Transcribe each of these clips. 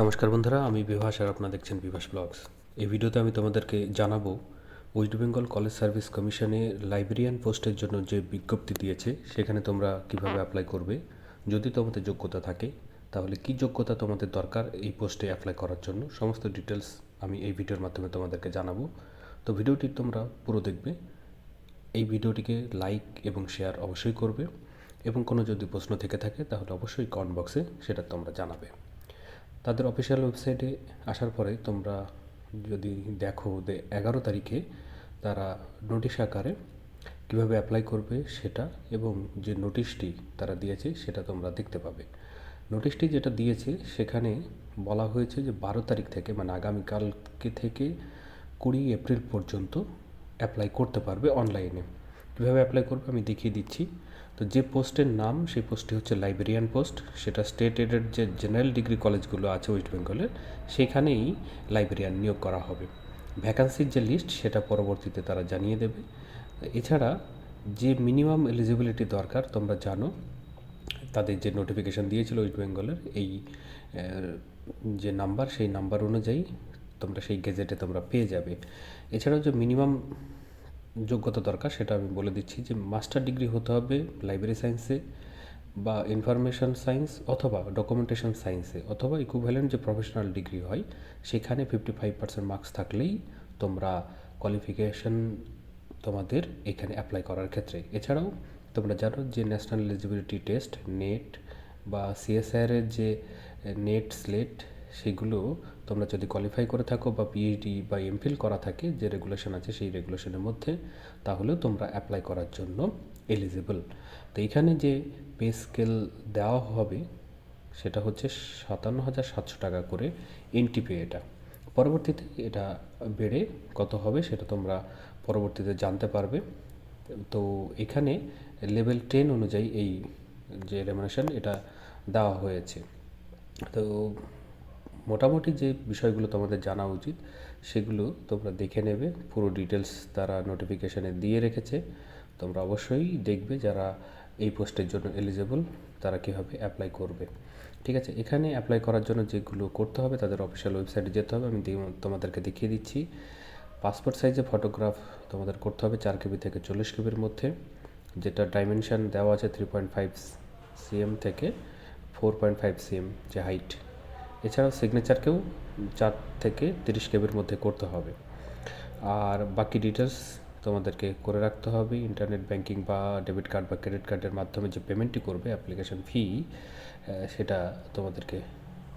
নমস্কার বন্ধুরা, আমি বিভাস আর আপনারা দেখছেন বিভাস ব্লগস। এই ভিডিওতে আমি তোমাদেরকে জানাবো ওয়েস্ট বেঙ্গল কলেজ সার্ভিস কমিশনে লাইব্রেরিয়ান পোস্টের জন্য যে বিজ্ঞপ্তি দিয়েছে সেখানে তোমরা কিভাবে অ্যাপ্লাই করবে। যদি তোমাদের যোগ্যতা থাকে তাহলে কি যোগ্যতা তোমাদের দরকার এই পোস্টে অ্যাপ্লাই করার জন্য, সমস্ত ডিটেলস আমি এই ভিডিওর মাধ্যমে তোমাদেরকে জানাবো। তো ভিডিওটি তোমরা পুরো দেখবে। এই ভিডিওটিকে লাইক এবং শেয়ার অবশ্যই করবে এবং কোনো যদি প্রশ্ন থেকে থাকে তাহলে অবশ্যই কমেন্ট বক্সে সেটা তোমরা জানাবে। তাদের অফিসিয়াল ওয়েবসাইটে আসার পরে তোমরা যদি দেখো 11 তারিখে তারা নোটিশ আকারে কীভাবে অ্যাপ্লাই করবে সেটা এবং যে নোটিশটি তারা দিয়েছে সেটা তোমরা দেখতে পাবে। নোটিশটি যেটা দিয়েছে সেখানে বলা হয়েছে যে 12 তারিখ থেকে মানে আগামীকালকে থেকে 20 এপ্রিল পর্যন্ত অ্যাপ্লাই করতে পারবে অনলাইনে। কীভাবে অ্যাপ্লাই করবে আমি দেখিয়ে দিচ্ছি। তো যে পোস্টের নাম সেই পোস্টটি হচ্ছে লাইব্রেরিয়ান পোস্ট, সেটা স্টেট এডেড যে জেনারেল ডিগ্রি কলেজগুলো আছে ওয়েস্ট বেঙ্গলের সেখানেই লাইব্রেরিয়ান নিয়োগ করা হবে। ভ্যাকান্সির যে লিস্ট সেটা পরবর্তীতে তারা জানিয়ে দেবে। এছাড়া যে মিনিমাম এলিজিবিলিটি দরকার তোমরা জানো, তাদের যে নোটিফিকেশান দিয়েছিল ওয়েস্ট বেঙ্গলের এই যে নাম্বার সেই নাম্বার অনুযায়ী তোমরা সেই গেজেটে তোমরা পেয়ে যাবে। এছাড়াও যে মিনিমাম যোগ্যতা দরকার সেটা আমি বলে দিচ্ছি যে মাস্টার ডিগ্রি হতে হবে লাইব্রেরি সায়েন্সে বা ইনফরমেশন সায়েন্স অথবা ডকুমেন্টেশন সায়েন্সে, অথবা ইকুইভ্যালেন্ট যে প্রফেশনাল ডিগ্রি হয় সেখানে 55% মার্কস থাকলেই তোমরা কোয়ালিফিকেশন তোমাদের এখানে অ্যাপ্লাই করার ক্ষেত্রে। এছাড়াও তোমরা জানো যে ন্যাশনাল এলিজিবিলিটি টেস্ট নেট বা সিএসআইআরের যে নেট স্লেট সেগুলো তোমরা যদি কোয়ালিফাই করে থাকো বা পিএইচডি বা এমফিল করা থাকে যে রেগুলেশন আছে সেই রেগুলেশনের মধ্যে, তাহলেও তোমরা অ্যাপ্লাই করার জন্য এলিজিবল। তো এইখানে যে পে স্কেল দেওয়া হবে সেটা হচ্ছে 57,700 টাকা করে এনটি পে। এটা পরবর্তীতে এটা বেড়ে কত হবে সেটা তোমরা পরবর্তীতে জানতে পারবে। তো এখানে লেভেল 10 অনুযায়ী এই যে রেমুনারেশন এটা দেওয়া হয়েছে। তো মোটামুটি যে বিষয়গুলো তোমাদের জানা উচিত সেগুলো তোমরা দেখে নেবে। পুরো ডিটেলস তারা নোটিফিকেশানে দিয়ে রেখেছে, তোমরা অবশ্যই দেখবে যারা এই পোস্টের জন্য এলিজেবল তারা কীভাবে অ্যাপ্লাই করবে। ঠিক আছে, এখানে অ্যাপ্লাই করার জন্য যেগুলো করতে হবে তাদের অফিসিয়াল ওয়েবসাইটে যেতে হবে। আমি তোমাদেরকে দেখিয়ে দিচ্ছি। পাসপোর্ট সাইজে ফটোগ্রাফ তোমাদের করতে হবে 4 কেবি থেকে 40 কেবির মধ্যে, যেটা ডাইমেনশান দেওয়া আছে 3.5 cm থেকে 4.5 cm যে হাইট। এছাড়াও সিগনেচারকেও 4 থেকে 30 কেবির মধ্যে করতে হবে। আর বাকি ডিটেলস তোমাদেরকে করে রাখতে হবে। ইন্টারনেট ব্যাংকিং বা ডেবিট কার্ড বা ক্রেডিট কার্ডের মাধ্যমে যে পেমেন্টটি করবে অ্যাপ্লিকেশন ফি, সেটা তোমাদেরকে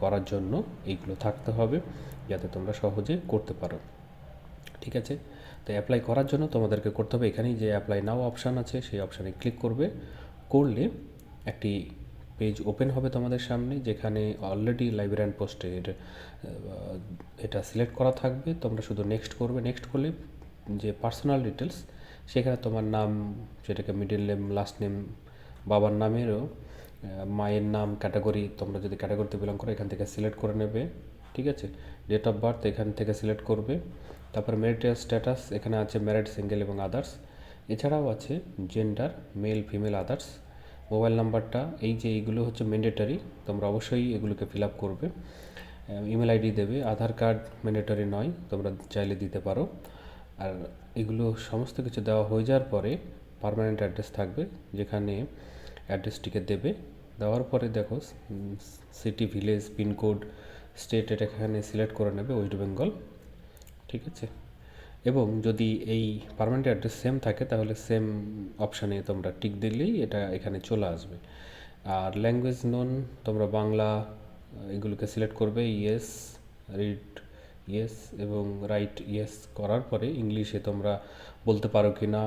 করার জন্য এইগুলো থাকতে হবে যাতে তোমরা সহজে করতে পারো। ঠিক আছে, তো অ্যাপ্লাই করার জন্য তোমাদেরকে করতে হবে এখানেই যে অ্যাপ্লাই নাও অপশান আছে সেই অপশানে ক্লিক করবে। করলে একটি পেজ ওপেন হবে তোমাদের সামনে যেখানে অলরেডি লাইব্রেরিয়ান পোস্টের এটা সিলেক্ট করা থাকবে। তোমরা শুধু নেক্সট করবে। নেক্সট করলে যে পার্সোনাল ডিটেলস সেখানে তোমার নাম, যেটাকে মিডল নেম, লাস্ট নেম, বাবার নামেরও, মায়ের নাম, ক্যাটাগরি, তোমরা যদি ক্যাটাগরিতে বিলং করো এখান থেকে সিলেক্ট করে নেবে। ঠিক আছে, ডেট অফ বার্থ এখান থেকে সিলেক্ট করবে। তারপর ম্যারিটাল স্ট্যাটাস এখানে আছে ম্যারিড, সিঙ্গেল এবং আদার্স। এছাড়াও আছে gender, male, female, others. Mobile নাম্বারটা এইগুলো হচ্ছে ম্যান্ডেটারি, তোমরা অবশ্যই এগুলোকে ফিল আপ করবে। ইমেল আইডি দেবে। আধার কার্ড ম্যান্ডেটারি নয়, তোমরা চাইলে দিতে পারো। আর এগুলো সমস্ত কিছু দেওয়া হয়ে যাওয়ার পরে পার্মানেন্ট অ্যাড্রেস থাকবে যেখানে অ্যাড্রেসটিকে দেবে। দেওয়ার পরে দেখো সিটি, ভিলেজ, পিনকোড, স্টেট এটা এখানে সিলেক্ট করে নেবে ওয়েস্ট বেঙ্গল। ঠিক আছে, এবং যদি এই পার্মানেন্ট অ্যাড্রেস সেম থাকে তাহলে সেম অপশানে তোমরা টিক দিলেই এটা এখানে চলে আসবে। আর ল্যাঙ্গুয়েজ নোন তোমরা বাংলা এগুলোকে সিলেক্ট করবে। ইয়েস, রিড ইয়েস এবং রাইট ইয়েস করার পরে ইংলিশে তোমরা বলতে পারো কি না,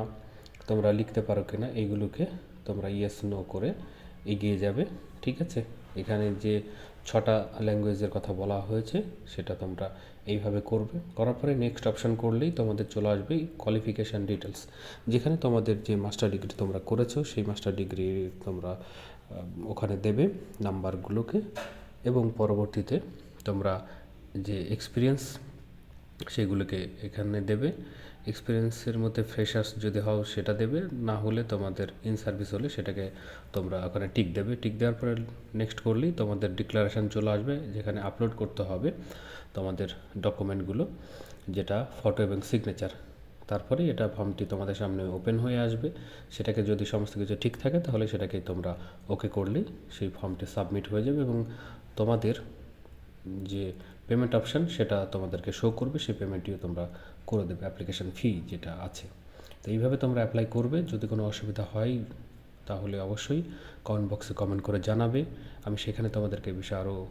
তোমরা লিখতে পারো কি না, এইগুলোকে তোমরা ইয়েস নো করে এগিয়ে যাবে। ঠিক আছে, এখানে যে 6টা ল্যাঙ্গুয়েজের কথা বলা হয়েছে সেটা তোমরা এইভাবে করবে। করার পরে নেক্সট অপশান করলেই তোমাদের চলে আসবে কোয়ালিফিকেশান ডিটেলস, যেখানে তোমাদের যে মাস্টার ডিগ্রি তোমরা করেছো সেই মাস্টার ডিগ্রি তোমরা ওখানে দেবে নাম্বারগুলোকে, এবং পরবর্তীতে তোমরা যে এক্সপিরিয়েন্স সেগুলোকে এখানে দেবে। এক্সপিরিয়েন্সের মধ্যে ফ্রেশার্স যদি হও সেটা দেবে, না হলে তোমাদের ইন সার্ভিস হলে সেটাকে তোমরা ওখানে টিক দেবে। টিক দেওয়ার পরে নেক্সট করলেই তোমাদের ডিক্লারেশান চলে আসবে, যেখানে আপলোড করতে হবে তোমাদের ডকুমেন্টগুলো, যেটা ফটো এবং সিগনেচার। তারপরে এটা ফর্মটি তোমাদের সামনে ওপেন হয়ে আসবে। সেটাকে যদি সমস্ত কিছু ঠিক থাকে তাহলে সেটাকে তোমরা ওকে করলেই সেই ফর্মটি সাবমিট হয়ে যাবে এবং তোমাদের যে পেমেন্ট অপশান সেটা তোমাদেরকে শো করবে। সেই পেমেন্টটিও তোমরা করে দেবে, অ্যাপ্লিকেশন ফি যেটা আছে। তো এইভাবে তোমরা অ্যাপ্লাই করবে। যদি কোনো অসুবিধা হয় তাহলে অবশ্যই কমেন্ট বক্সে কমেন্ট করে জানাবে, আমি সেখানে তোমাদেরকে এই বিষয়ে আরও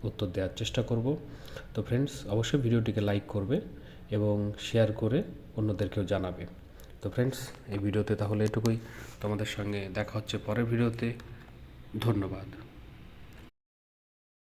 উত্তর দেওয়ার চেষ্টা করব। তো ফ্রেন্ডস, অবশ্যই ভিডিওটিকে লাইক করবে এবং শেয়ার করে অন্যদেরকেও জানাবে। তো ফ্রেন্ডস, এই ভিডিওতে তাহলে এটুকুই। তোমাদের সঙ্গে দেখা হচ্ছে পরের ভিডিওতে। ধন্যবাদ।